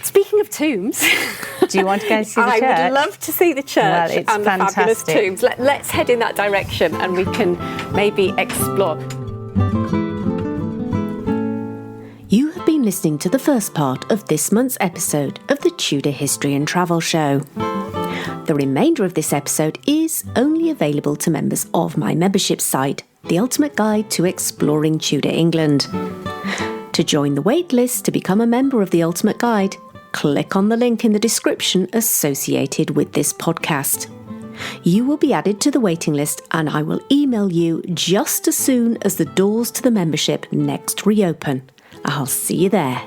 Speaking of tombs... Do you want to go see the church? I would love to see the church and the fabulous tombs. Let's head in that direction and we can maybe explore. You have been listening to the first part of this month's episode of the Tudor History and Travel Show. The remainder of this episode is only available to members of my membership site, The Ultimate Guide to Exploring Tudor England. To join the waitlist to become a member of The Ultimate Guide, click on the link in the description associated with this podcast. You will be added to the waiting list and I will email you just as soon as the doors to the membership next reopen. I'll see you there.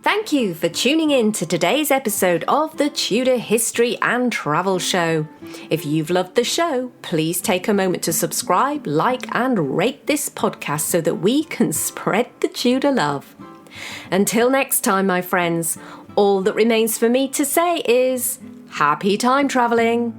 Thank you for tuning in to today's episode of the Tudor History and Travel Show. If you've loved the show, please take a moment to subscribe, like and rate this podcast so that we can spread the Tudor love. Until next time, my friends, all that remains for me to say is happy time travelling.